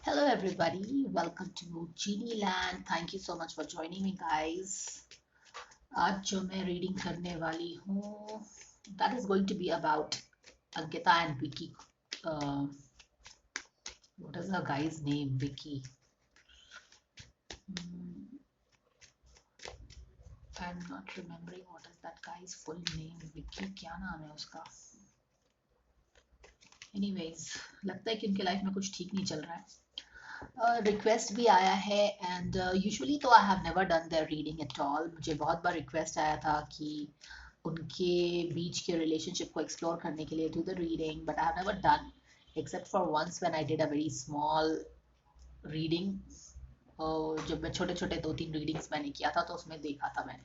Hello, everybody. Welcome to Genie Land. Thank you so much for joining me, guys. आज जो मैं reading करने वाली हूँ, that is going to be about Ankita and Vicky. Uh, what is her guy's name? Vicky. Hmm, I'm not remembering what is that guy's full name. Vicky क्या नाम है उसका? Anyways, लगता है कि उनके लाइफ में कुछ ठीक नहीं चल रहा है. रिक्वेस्ट भी आया है एंड यूजुअली तो I have never done their reading at all. मुझे बहुत बार रिक्वेस्ट आया था कि उनके बीच के रिलेशनशिप को एक्सप्लोर करने के लिए do the reading, but I have never done except for once when I did a very small reading. जब मैं छोटे छोटे 2-3 रीडिंग्स मैंने किया था तो उसमें देखा था मैंने.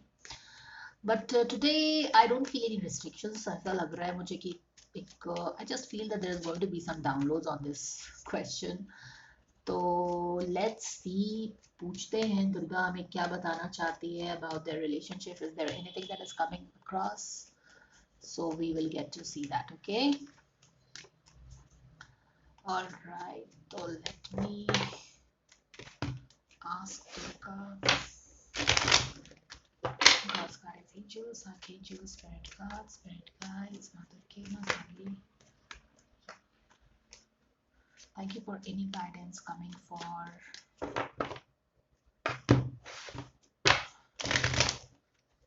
But today I don't feel any restrictions. ऐसा लग रहा है मुझे कि एक I just feel that there is going to be some downloads on this question. तो लेट्स सी. पूछते हैं दुर्गा हमें क्या बताना चाहती है about their relationship. Is there anything that is coming across? So we will get to see that. Okay, alright. तो let me ask Durga. God's guides, angels, archangels, spirit guides, Mother Kema, family. Thank you for any guidance coming for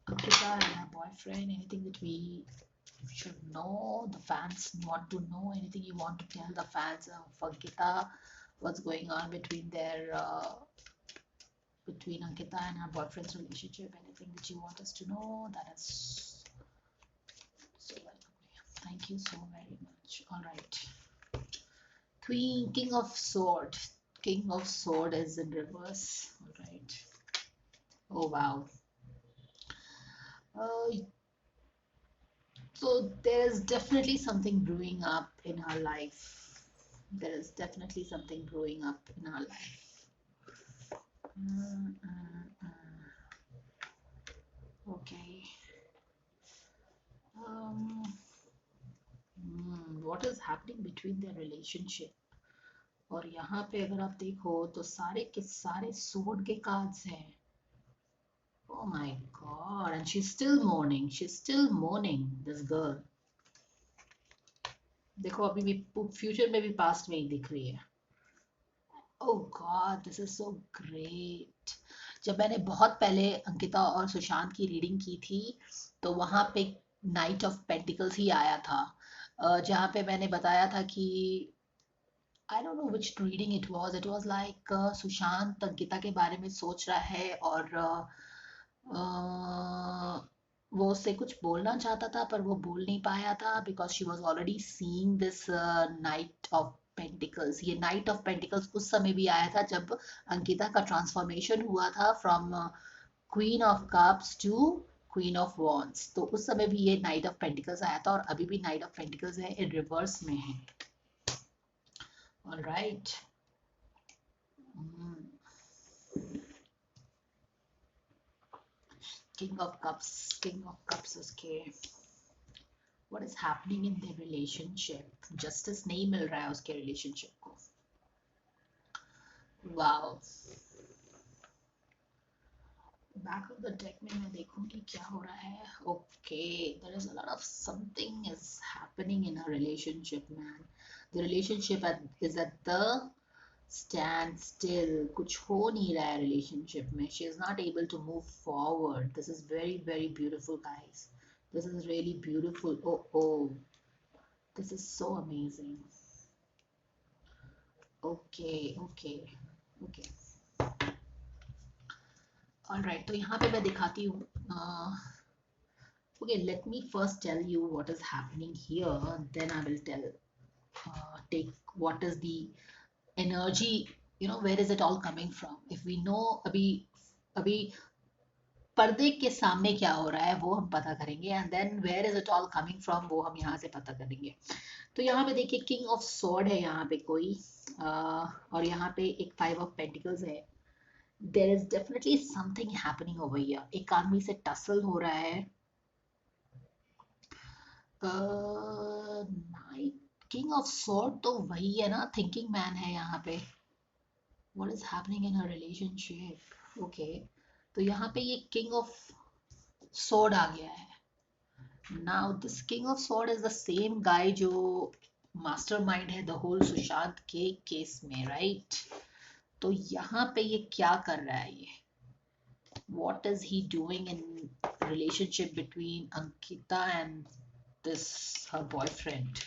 Ankita and her boyfriend. Anything that we should know, the fans want to know, anything you want to tell the fans of Ankita, what's going on between between Ankita and her boyfriend's relationship, anything that you want us to know, that is so welcome. Thank you so very much. All right. King of Sword. King of Sword is in reverse. All right. Oh wow. Uh, so there's definitely something brewing up in her life. There is definitely something brewing up in her life. Okay. Um, what is happening between their relationship? और यहाँ पे अगर आप देखो तो सारे के सारे sword के cards हैं. Oh my God! And she's still mourning. She's still mourning. This girl. देखो अभी भी फ्यूचर में भी पास्ट में ही दिख रही है. Oh God, this is so great. जब मैंने बहुत पहले अंकिता और सुशांत की रीडिंग की थी तो वहां पे नाइट ऑफ पेंटिकल्स ही आया था. जहाँ पे मैंने बताया था कि I don't know which reading it was. It was like Sushant Ankita के बारे में सोच रहा है और वो उससे कुछ बोलना चाहता था पर वो बोल नहीं पाया था because she was already seeing this night of pentacles. ये नाइट ऑफ पेंटिकल्स उस समय भी आया था जब अंकिता का ट्रांसफॉर्मेशन हुआ था from queen of cups to queen of wands. तो उस समय भी ये नाइट ऑफ पेंटिकल्स आया था और अभी भी नाइट ऑफ पेंटिकल्स है, इन रिवर्स में है. All right. King of cups उसके what is happening in their relationship. Justice नहीं मिल रहा है उसके relationship को. Wow. Back of the deck में मैं देखूंगी क्या हो रहा है. Okay, there is a lot of something is happening in her relationship, man. The relationship is at the stand still. कुछ हो नहीं रहा है relationship में. She is not able to move forward. This is very very beautiful, guys. This is really beautiful. Oh, this is so amazing. Okay. All right. तो यहाँ पे मैं दिखाती हूँ. Okay, let me first tell you what is happening here. Then I will take what is the energy. Where is it all coming from? If we know अभी पर्दे के सामने क्या हो रहा है वो हम पता करेंगे and then where is it all coming from वो हम यहाँ से पता करेंगे. तो यहाँ पे देखिए किंग ऑफ सॉर्ड है यहाँ पे कोई और यहाँ पे एक 5 ऑफ पेंटिकल्स है. There is definitely something happening over here. एक आदमी से टसल हो रहा है. नाइट किंग ऑफ सॉर्ड तो वही है ना, थिंकिंग मैन है यहाँ पे. What is happening in her relationship? Okay, तो यहाँ पे ये किंग ऑफ स्वॉर्ड आ गया है। Now this king of sword is the same guy जो मास्टरमाइंड है द होल सुशांत के केस में, राइट? तो यहाँ पे ये क्या कर रहा है, ये what is he doing in relationship between Ankita and this her boyfriend?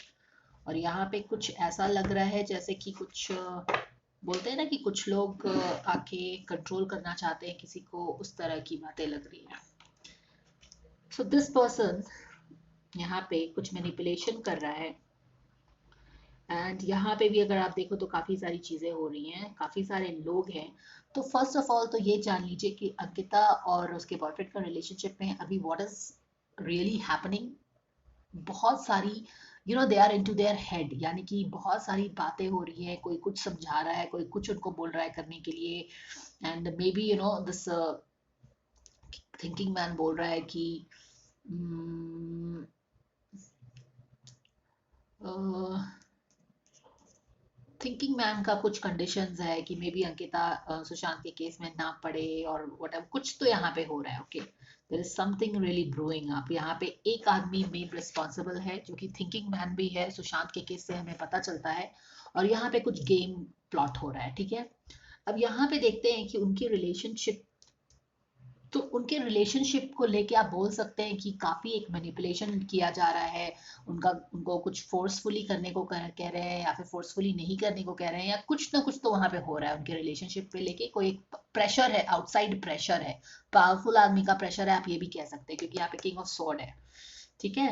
और यहाँ पे कुछ ऐसा लग रहा है जैसे कि कुछ बोलते हैं ना कि कुछ लोग आके कंट्रोल करना चाहते हैं किसी को, उस तरह की बातें लग रही है। सो दिस पर्सन यहाँ पे कुछ मैनिपुलेशन कर रहा है, एंड यहाँ पे भी अगर आप देखो तो काफ़ी सारी चीज़ें हो रही हैं, काफ़ी सारे लोग हैं। तो फर्स्ट ऑफ ऑल तो ये जान लीजिए कि अंकिता और उसके बॉयफ्रेंड का रिलेशनशिप में अभी व्हाट इज रियली हैपनिंग, बहुत सारी they are into their head, यानी कि बहुत सारी बातें हो रही है, कोई कुछ समझा रहा है, कोई कुछ उनको बोल रहा है करने के लिए, and may be this thinking man बोल रहा है कि थिंकिंग मैन का कुछ कंडीशंस है कि मे बी अंकिता सुशांत के केस में ना पड़े, और व्हाटएवर कुछ तो यहाँ पे हो रहा है। Okay, there is something really brewing up. यहाँ पे एक आदमी मेन रिस्पॉन्सिबल है जो कि थिंकिंग मैन भी है, सुशांत के केस से हमें पता चलता है, और यहाँ पे कुछ गेम प्लॉट हो रहा है, ठीक है। अब यहाँ पे देखते हैं कि उनकी रिलेशनशिप, तो उनके रिलेशनशिप को लेके आप बोल सकते हैं कि काफ़ी एक मैनिपुलेशन किया जा रहा है उनका, उनको कुछ फोर्सफुली करने को कह रहे हैं, या फिर फोर्सफुली नहीं करने को कह रहे हैं, या कुछ ना कुछ तो वहाँ पे हो रहा है उनके रिलेशनशिप पे लेके, कोई एक प्रेशर है, आउटसाइड प्रेशर है, पावरफुल आदमी का प्रेशर है, आप ये भी कह सकते हैं, क्योंकि यहाँ पे किंग ऑफ स्वॉर्ड है, ठीक है।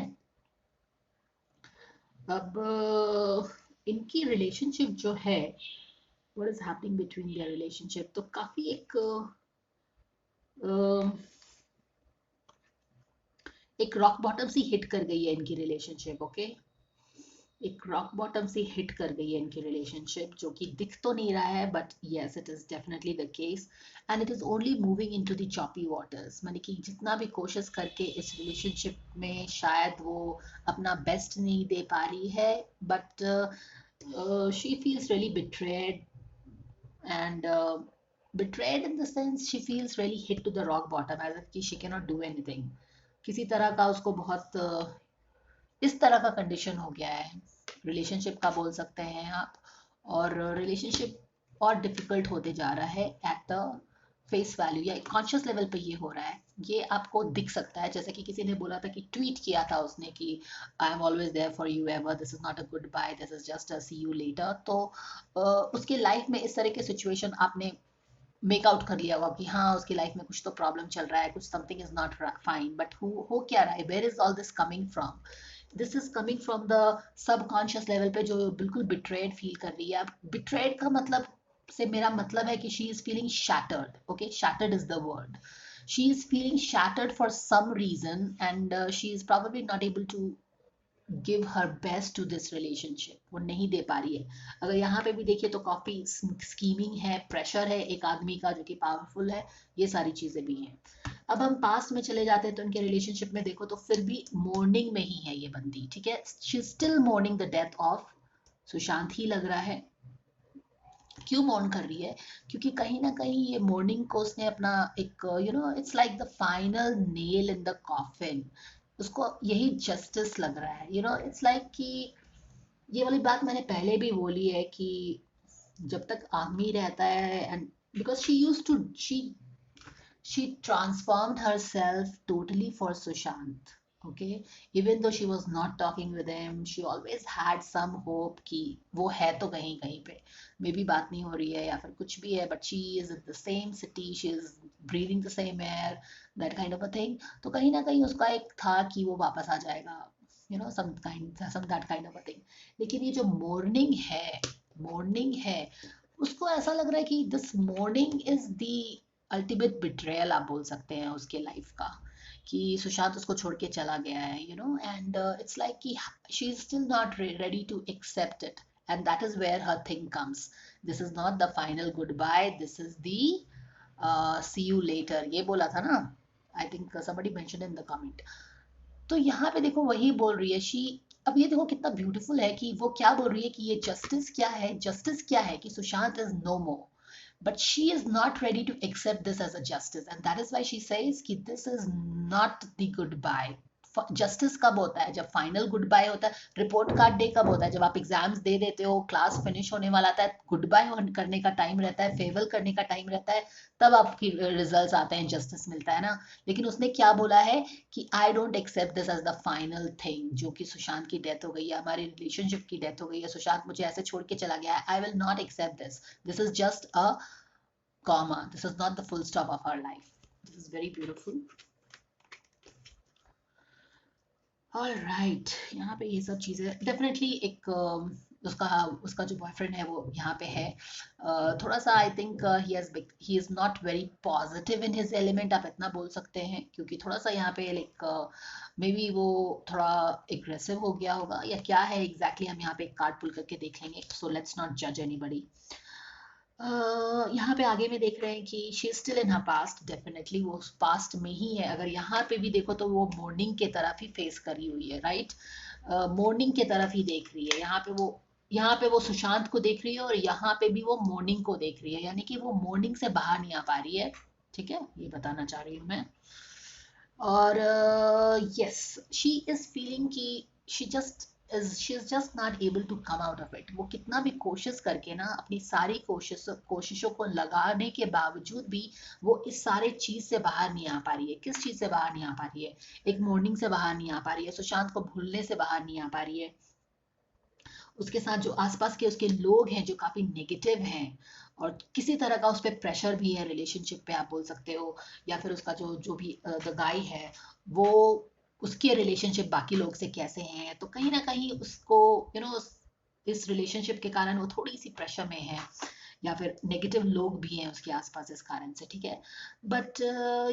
अब इनकी रिलेशनशिप जो है, what is happening between their relationship, तो काफ़ी एक रॉक बॉटम सी हिट कर गई है इनकी रिलेशनशिप। ओके, एक रॉक बॉटम सी हिट कर गई है इनकी रिलेशनशिप, जो कि दिख तो नहीं रहा है, but yes it is definitely the case, and it is only moving into the choppy waters. मैंने कि जितना भी कोशिश करके इस रिलेशनशिप में शायद वो अपना बेस्ट नहीं दे पा रही है, but she feels really betrayed, and betrayed in the sense she feels really hit to the rock bottom, as if कि she cannot do anything, किसी तरह का उसको बहुत इस तरह का कंडीशन हो गया है रिलेशनशिप का, बोल सकते हैं आप। और रिलेशनशिप और डिफिकल्ट होते जा रहा है एट द फेस वैल्यू, या कॉन्शियस लेवल पे ये हो रहा है, ये आपको दिख सकता है। जैसे कि किसी ने बोला था कि ट्वीट किया था उसने कि I am always there for you ever, this is not a good bye, this is just a see you later. तो उसके लाइफ में इस तरह के सिचुएशन आपने मेक आउट कर लिया होगा कि हाँ उसकी लाइफ में कुछ तो प्रॉब्लम चल रहा है, कुछ something is not fine, but हो क्या रहा है, where is all this coming from? This is coming from the subconscious level पे, जो बिल्कुल बिट्रेड फील कर रही है। अब बिट्रेड का मतलब से मेरा मतलब है कि she is feeling shattered. Okay, shattered is the word. She is feeling shattered for some reason, and she is probably not able to give her best to this relationship, वो नहीं दे पा रही है। अगर यहाँ पे भी देखिए तो काफी स्कीमिंग है, प्रेशर है एक आदमी का जो कि पावरफुल है, ये सारी चीजें भी हैं। अब हम पास्ट में चले जाते हैं तो इनके रिलेशनशिप में देखो तो फिर भी मोर्निंग में ही है ये बंदी, ठीक है। She still mourning the death of Sushant ही लग रहा है। क्यों मौन कर रही है? क्योंकि कहीं ना कहीं ये मॉर्निंग को उसने अपना एक it's like the final nail in the coffin, उसको यही जस्टिस लग रहा है। इट्स लाइक कि ये वाली बात मैंने पहले भी बोली है कि जब तक आदमी रहता है, and because she transformed herself totally for Sushant. Okay, even though she was not talking with him, she always had some hope कि वो है तो कहीं कहीं पे, मे बी बात नहीं हो रही है या फिर कुछ भी है, but she is in the same city, she is breathing the same air, that kind of a thing. तो कहीं ना कहीं उसका एक था कि वो वापस आ जाएगा, some that kind of a thing. लेकिन ये जो मॉर्निंग है, उसको ऐसा लग रहा है कि this morning is the ultimate betrayal, आप बोल सकते हैं उसके लाइफ का, कि सुशांत उसको छोड़ के चला गया है, एंड इट्स लाइक कि she is still not ready to accept it, and that is where her thing comes. This is not the final good bye, this is the see you later, ये बोला था ना, I think somebody mentioned in the comment। तो यहाँ पे देखो वही बोल रही है शी। अब ये देखो कितना ब्यूटीफुल है कि वो क्या बोल रही है कि ये जस्टिस क्या है, जस्टिस क्या है कि Sushant is no more, but she is not ready to accept this as a justice, and that is why she says कि this is not the goodbye. Justice कब होता है? जब फाइनल गुड बाय होता है। रिपोर्ट कार्ड डे कब होता है? जब आप एग्जाम्स दे देते हो, क्लास फिनिश होने वाला आता है, गुड बाय करने का टाइम रहता है, फेयरवेल करने का टाइम रहता है, तब आपकी रिजल्ट्स आते हैं, जस्टिस मिलता है ना। लेकिन उसने क्या बोला है कि I don't accept this as the final thing. जो कि सुशांत की डेथ हो गई है, हमारी रिलेशनशिप की डेथ हो गई है, सुशांत मुझे ऐसे छोड़ के चला गया है, I will not accept this, this is just a comma, this is not the full stop of our life. This is very beautiful. All right, यहाँ पे ये सब चीज़ें डेफिनेटली एक उसका उसका जो बॉयफ्रेंड है वो यहाँ पे है, थोड़ा सा I think he is not very positive in his element, आप इतना बोल सकते हैं, क्योंकि थोड़ा सा यहाँ पे लाइक मे बी वो थोड़ा एग्रेसिव हो गया होगा या क्या है एग्जैक्टली, हम यहाँ पे एक कार्ड पुल करके देख लेंगे, सो लेट्स नॉट जज एनीबडी। यहाँ पे आगे में देख रहे हैं कि she still in her past, definitely वो पास्ट में ही है। अगर यहाँ पे भी देखो तो वो मॉर्निंग के तरफ ही फेस करी हुई है, राइट, मॉर्निंग के तरफ ही देख रही है। यहाँ पे वो सुशांत को देख रही है और यहाँ पे भी वो मॉर्निंग को देख रही है, यानी कि वो मॉर्निंग से बाहर नहीं आ पा रही है, ठीक है, ये बताना चाह रही हूँ मैं। और यस, शी इज फीलिंग कि she is just not able to come out of it. वो कितना भी कोशिश करके ना, अपनी सारी कोशिशों को लगाने के बावजूद भी वो इस सारे चीज से बाहर नहीं आ पा रही है। किस चीज से बाहर नहीं आ पा रही है? एक मॉर्निंग से बाहर नहीं आ पा रही है, सुशांत को भूलने से बाहर नहीं आ पा रही है, उसके साथ जो आसपास के उसके लोग हैं जो काफी नेगेटिव हैं, और किसी तरह का उस पर प्रेशर भी है रिलेशनशिप पे, आप बोल सकते हो, या फिर उसका जो जो भी द गाय है वो, उसके रिलेशनशिप बाकी लोग से कैसे हैं, तो कहीं ना कहीं उसको यू नो इस रिलेशनशिप के कारण वो थोड़ी सी प्रेशर में है, या फिर नेगेटिव लोग भी हैं उसके आसपास इस कारण से, ठीक है। बट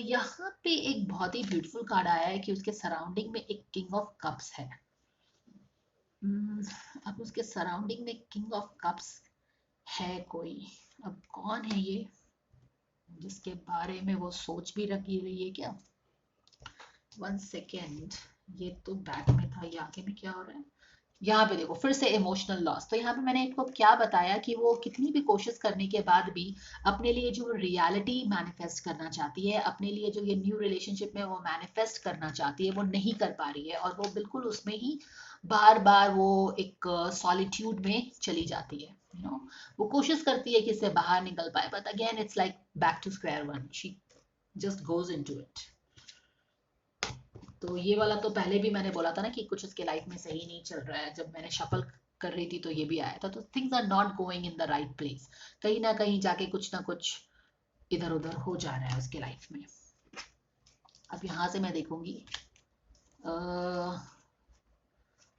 यहाँ पे एक बहुत ही ब्यूटीफुल कार्ड आया है कि उसके सराउंडिंग में एक किंग ऑफ कप्स है। अब उसके सराउंडिंग में किंग ऑफ कप्स है कोई, अब कौन है ये जिसके बारे में वो सोच भी रखी रही है क्या? 1 सेकेंड, ये तो बैक में था, ये आगे में क्या हो रहा है? यहाँ पे देखो फिर से इमोशनल लॉस। तो यहाँ पे मैंने इनको क्या बताया कि वो कितनी भी कोशिश करने के बाद भी अपने लिए जो रियलिटी मैनिफेस्ट करना चाहती है, अपने लिए जो ये न्यू रिलेशनशिप में वो मैनिफेस्ट करना चाहती है, वो नहीं कर पा रही है, और वो बिल्कुल उसमें ही बार बार वो एक सॉलिट्यूड में चली जाती है, यू नो। वो कोशिश करती है कि इससे बाहर निकल पाए, but again it's like back to square one, she just goes into it. तो ये वाला तो पहले भी मैंने बोला था ना कि कुछ उसके लाइफ में सही नहीं चल रहा है, जब मैंने शफल कर रही थी तो ये भी आया था, तो things are not going in the right place, कहीं ना कहीं जाके कुछ ना कुछ इधर उधर हो जा रहा है उसके लाइफ में। अब यहाँ से मैं देखूंगी,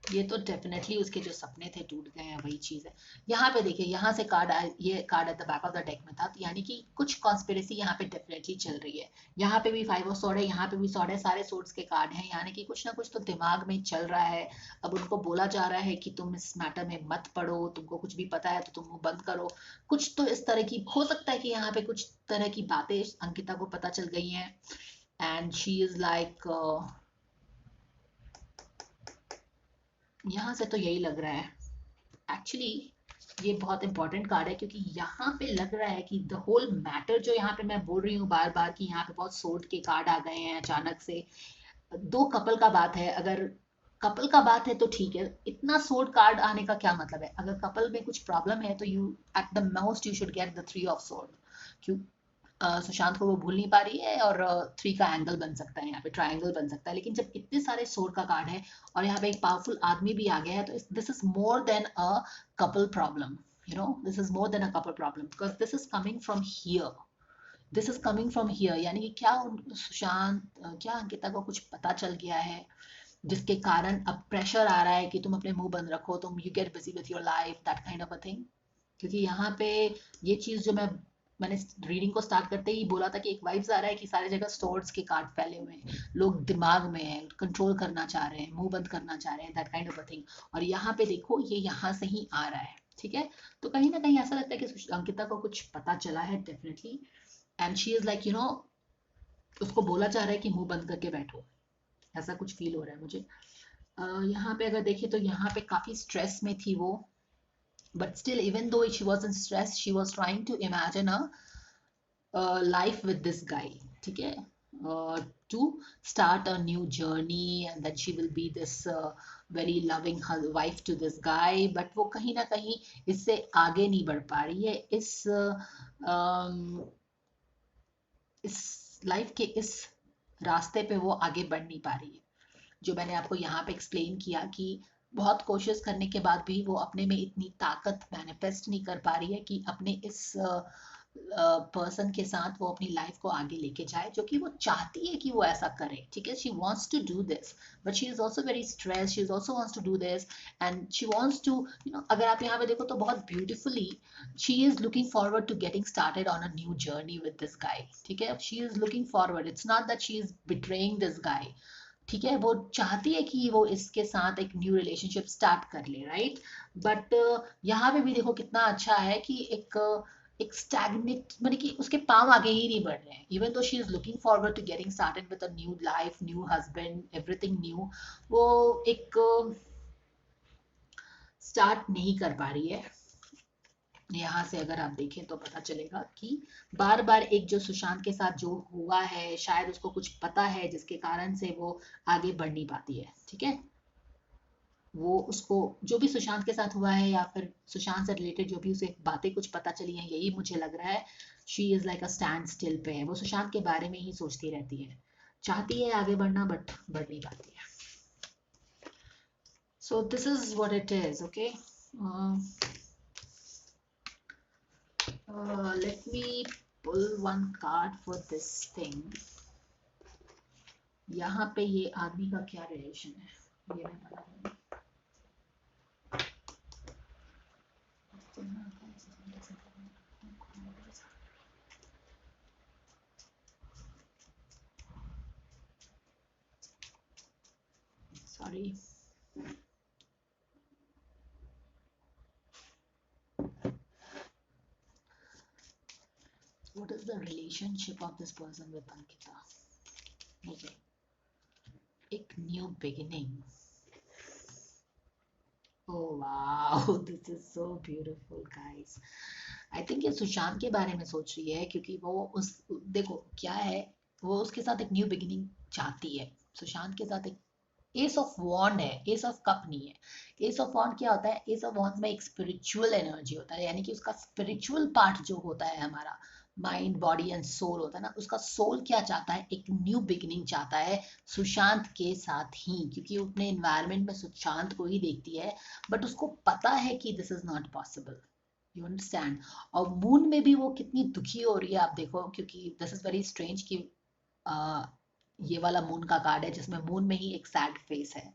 ये तो डेफिनेटली उसके जो सपने थे टूट गए हैं, वही चीज है। यहाँ पे देखिए, यहाँ से कार्ड, ये card at the back of the deck में था, तो यानी कि कुछ कॉन्स्पिरेसी यहाँ पे डेफिनेटली चल रही है। यहाँ पे भी 5 ऑफ सॉर्ड है, यहाँ पे भी सॉर्ड है, सारे सोर्ड्स के कार्ड हैं, यानी कि कुछ ना कुछ तो दिमाग में चल रहा है। अब उनको बोला जा रहा है कि तुम इस मैटर में मत पढ़ो, तुमको कुछ भी पता है तो तुम मुंह बंद करो। कुछ तो इस तरह की हो सकता है कि यहाँ पे कुछ तरह की बातें अंकिता को पता चल गई हैं, एंड शी इज लाइक, यहाँ से तो यही लग रहा है एक्चुअली। ये बहुत इंपॉर्टेंट कार्ड है, क्योंकि यहाँ पे लग रहा है कि द होल मैटर, जो यहाँ पे मैं बोल रही हूँ बार बार कि यहाँ पे बहुत सोर्ड के कार्ड आ गए हैं अचानक से, दो कपल का बात है। अगर कपल का बात है तो ठीक है, इतना सोर्ड कार्ड आने का क्या मतलब है? अगर कपल में कुछ प्रॉब्लम है तो you at the most you should get the 3 of sword. क्यों? सुशांत को वो भूल नहीं पा रही है, और 3 का एंगल बन सकता है, यहाँ पे ट्रायंगल बन सकता है। लेकिन जब इतने सारे सोर्ड का कार्ड है और यहाँ पे एक पावरफुल आदमी भी आ गया है, तो this is more than a couple problem, you know, this is more than a couple problem, because this is coming from here, this is coming from here. यानी कि क्या सुशांत, क्या अंकिता को कुछ पता चल गया है, जिसके कारण अब प्रेशर आ रहा है कि तुम अपने मुंह बंद रखो, तुम you get busy with your life, that kind of a thing. क्योंकि यहाँ पे ये चीज जो मैंने रीडिंग को स्टार्ट करते ही बोला था कि एक वाइब्स आ रहा है कि सारी जगह स्टोर्स के कार्ड फैले हुए हैं, लोग दिमाग में हैं, कंट्रोल करना चाह रहे हैं, मुंह बंद करना चाह रहे हैं, that kind of a thing. और यहाँ पे देखो ये यहाँ से ही आ रहा है, ठीक है। तो कहीं ना कहीं ऐसा लगता है कि अंकिता को कुछ पता चला है definitely, and she is like, you know, उसको बोला जा रहा है कि मुंह बंद करके बैठो, ऐसा कुछ फील हो रहा है मुझे। यहाँ पे अगर देखिए तो यहाँ पे काफी स्ट्रेस में थी वो, but still, even though she was in stress, she was trying to imagine a life with this guy. ठीक है, to start a new journey, and then she will be this very loving wife to this guy. But वो कहीं ना कहीं इससे आगे नहीं बढ़ पा रही है, um, इस लाइफ के इस रास्ते पे वो आगे बढ़ नहीं पा रही है। जो मैंने आपको यहाँ पे एक्सप्लेन किया कि बहुत कोशिश करने के बाद भी वो अपने में इतनी ताकत मैनिफेस्ट नहीं कर पा रही है कि अपने इस पर्सन के साथ वो अपनी लाइफ को आगे लेके जाए, जो कि वो चाहती है कि वो ऐसा करे। ठीक है, she wants to do this, but she is also very stress, she is also wants to do this, and she wants to, अगर आप यहाँ पे देखो तो बहुत beautifully she is looking forward to getting started on a new journey with this guy. ठीक है, she is looking forward, it's not that she is betraying this guy. ठीक है, वो चाहती है कि वो इसके साथ एक न्यू रिलेशनशिप स्टार्ट कर ले, राइट। बट यहाँ पे भी देखो कितना अच्छा है कि एक स्टैग्नेट, मतलब कि उसके पाँव आगे ही नहीं बढ़ रहे हैं। Even though she is looking forward to getting started with a new life, new husband, everything new, वो एक स्टार्ट नहीं कर पा रही है। यहाँ से अगर आप देखें तो पता चलेगा कि बार बार एक जो सुशांत के साथ जो हुआ है, शायद उसको कुछ पता है जिसके कारण से वो आगे बढ़ नहीं पाती है। ठीक है, वो उसको जो भी सुशांत के साथ हुआ है या फिर सुशांत से रिलेटेड जो भी उसे बातें कुछ पता चली हैं, यही मुझे लग रहा है she is like a stand still पे है। वो सुशांत के बारे में ही सोचती रहती है, चाहती है आगे बढ़ना बट बढ़ नहीं पाती है। So this is what it is. Okay, let me pull one card for this thing. यहाँ पे ये आदमी का क्या रिलेशन है, ये मैं पता नहीं। Sorry, what is the relationship of this person with Ankita? Okay, एक new beginning. Oh wow, this is so beautiful guys. I think ये सुशांत के बारे में सोच रही है, क्योंकि वो उस, देखो क्या है, वो उसके साथ एक न्यू बिगिनिंग चाहती है। सुशांत के साथ एक एस ऑफ वॉन्ड है, एस ऑफ कप नहीं है। एस ऑफ वॉन्ड क्या होता है? एस ऑफ वॉन्ड में एक स्पिरिचुअल एनर्जी होता है, यानी कि उसका स्पिरिचुअल पार्ट जो होता है, हमारा माइंड बॉडी एंड सोल होता है ना, उसका सोल क्या चाहता है? एक न्यू बिगिनिंग चाहता है सुशांत के साथ ही, क्योंकि वो अपने एनवायरमेंट में सुशांत को ही देखती है। बट उसको पता है कि this is not possible, you understand. और मून में भी वो कितनी दुखी हो रही है, आप देखो, क्योंकि दिस इज वेरी स्ट्रेंज कि ये वाला मून का कार्ड है जिसमें मून में ही एक सैड फेस है।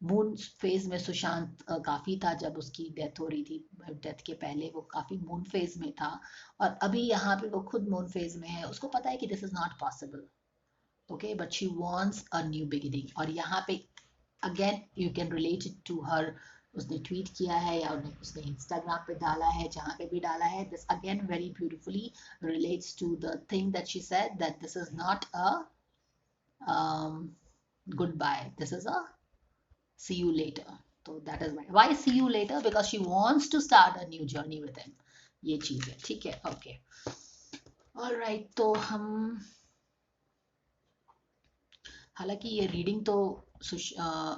मून फेज में सुशांत काफी था जब उसकी डेथ हो रही थी, डेथ के पहले वो काफी मून फेज में था, और अभी यहाँ पे वो खुद मून फेज में है। उसको पता है कि this is not possible, okay, but she wants a new beginning. और यहाँ पे again you can relate it to her, उसने ट्वीट किया है या उसने इंस्टाग्राम पे डाला है, जहाँ पे भी डाला है, this again very beautifully relates to the thing that she said, that this is not a goodbye, this is a see you later. So that is why see you later, because she wants to start a new journey with him. ये चीज है, ठीक है, okay, alright. तो हम, हालांकि ये reading तो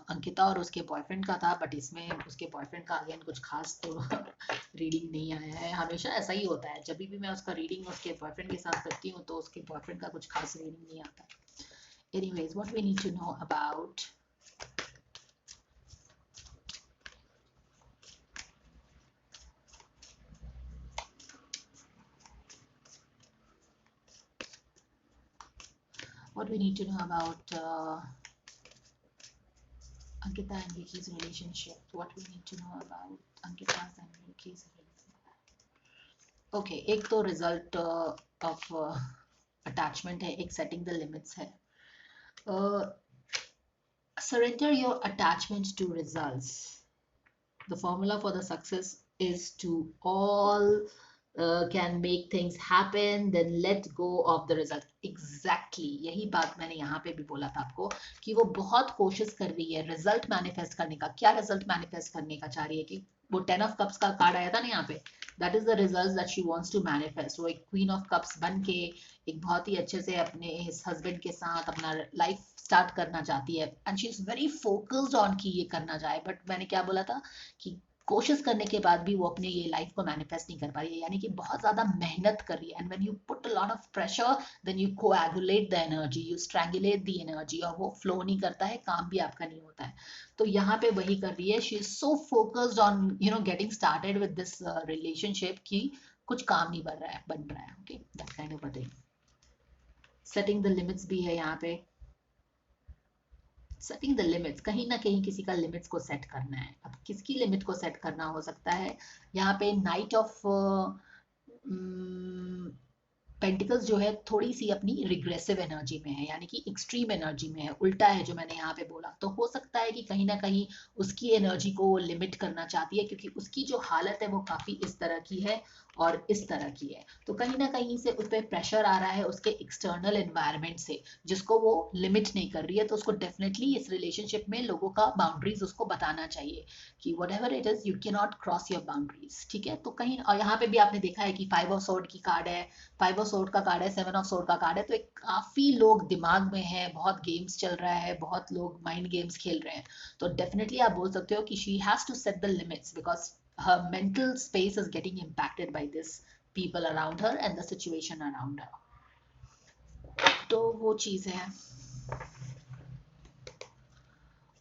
अंकिता और उसके बॉयफ्रेंड का था, बट इसमें उसके बॉयफ्रेंड का अगेन कुछ खास तो रीडिंग नहीं आया है। हमेशा ऐसा ही होता है, जब भी मैं उसका रीडिंग उसके बॉयफ्रेंड के साथ करती हूँ तो उसके बॉयफ्रेंड का कुछ खास रीडिंग नहीं आता। Anyways, what we need to know about Ankita and Vicky's relationship. What we need to know about Ankita's and Vicky's relationship. Okay, एक तो result of attachment है, एक setting the limits है. Surrender your attachment to results. The formula for the success is to all can make things happen, then let go of the result. Exactly, यही बात मैंने यहाँ पे भी बोला था आपको कि वो बहुत कोशिश कर रही है रिजल्ट मैनिफेस्ट करने का। क्या रिजल्ट मैनिफेस्ट करने का चाह रही है? कि वो 10 of Cups का कार्ड आया था ना यहाँ पे, that is the result that she wants to manifest. वो एक Queen of Cups बन के एक बहुत ही अच्छे से अपने हस्बैंड के साथ अपना लाइफ स्टार्ट करना चाहती है, and she is very focused on कि ये करना चाहे। बट मैंने क्या बोला था कि कोशिश करने के बाद भी वो अपने ये लाइफ को मैनिफेस्ट नहीं कर पा रही है, यानी कि बहुत ज्यादा मेहनत कर रही है। And when you put a lot of pressure then you coagulate the energy, you strangulate the energy, और वो फ्लो नहीं करता है, काम भी आपका नहीं होता है। तो यहाँ पे वही कर रही है, she is so focused on getting started with this relationship कि कुछ काम नहीं बन रहा है। Okay, that kind of a thing. Setting the limits भी है यहाँ पे। सेटिंग द लिमिट्स, कहीं ना कहीं किसी का लिमिट्स को सेट करना है। अब किसकी लिमिट को सेट करना हो सकता है, यहाँ पे नाइट ऑफ पेंटिकल्स जो है थोड़ी सी अपनी रिग्रेसिव एनर्जी में है, यानी कि एक्सट्रीम एनर्जी में है, उल्टा है जो मैंने यहाँ पे बोला। तो हो सकता है कि कहीं ना कहीं उसकी एनर्जी को लिमिट करना चाहती है, क्योंकि उसकी जो हालत है वो काफी इस तरह की है और इस तरह की है। तो कहीं ना कहीं से उस पर प्रेशर आ रहा है उसके एक्सटर्नल एनवायरनमेंट से, जिसको वो लिमिट नहीं कर रही है। तो उसको डेफिनेटली इस रिलेशनशिप में लोगों का बाउंड्रीज उसको बताना चाहिए कि what ever it is, you can not cross your boundaries. ठीक है, तो कहीं, और यहाँ पे भी आपने देखा है कि 5 ऑफ सोर्ड की कार्ड है, 5 ऑफ सोर्ड का कार्ड है, 7 ऑफ सोर्ड का कार्ड है। तो एक काफी लोग दिमाग में है, बहुत गेम्स चल रहा है, बहुत लोग माइंड गेम्स खेल रहे हैं। तो डेफिनेटली आप बोल सकते हो कि she has to set the limits, because her mental space is getting impacted by this people around her and the situation around her. तो वो चीज है।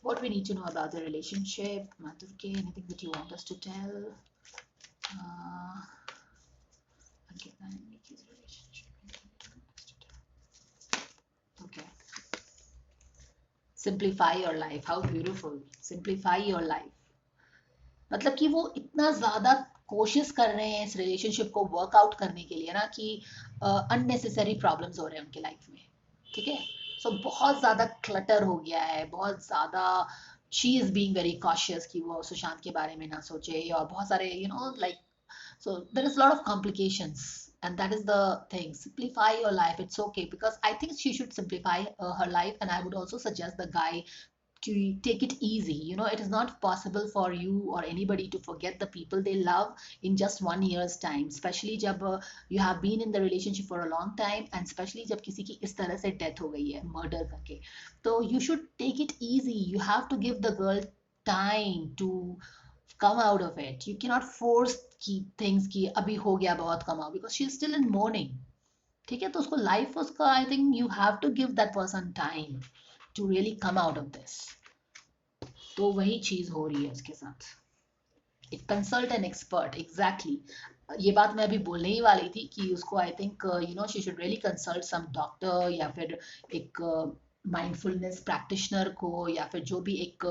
What we need to know about the relationship, Madhurke, anything that you want us to tell? Okay, okay. Simplify your life. How beautiful. Simplify your life. मतलब कि वो इतना ज्यादा कोशिश कर रहे हैं इस रिलेशनशिप को वर्कआउट करने के लिए ना, कि अननेसेसरी प्रॉब्लम्स हो रहे हैं उनके लाइफ में। ठीक है, सो बहुत ज्यादा क्लटर हो गया है, बहुत ज्यादा she is being very cautious कि वो सुशांत के बारे में ना सोचे, और बहुत सारे like, so there is a lot of complications, and that is the thing. Simplify your life, it's okay, because I think she should simplify her life, and I would also suggest the guy to take it easy. It is not possible for you or anybody to forget the people they love in just 1 year's time, especially जब you have been in the relationship for a long time, and especially जब किसी की इस तरह से death हो गई है मर्डर करके। तो you should take it easy, you have to give the girl time to come out of it. You cannot force की things की अभी हो गया बहुत कम आओ, because she is still in mourning। ठीक है, तो उसको लाइफ, उसका I think you have to give that person time to really come out of this. तो वही चीज हो रही है उसके साथ। एक कंसल्ट एन एक्सपर्ट, एग्जैक्टली। ये बात मैं अभी बोलने ही वाली थी कि उसको I think she should really consult some doctor, या फिर एक माइंडफुलनेस प्रैक्टिशनर को, या फिर जो भी एक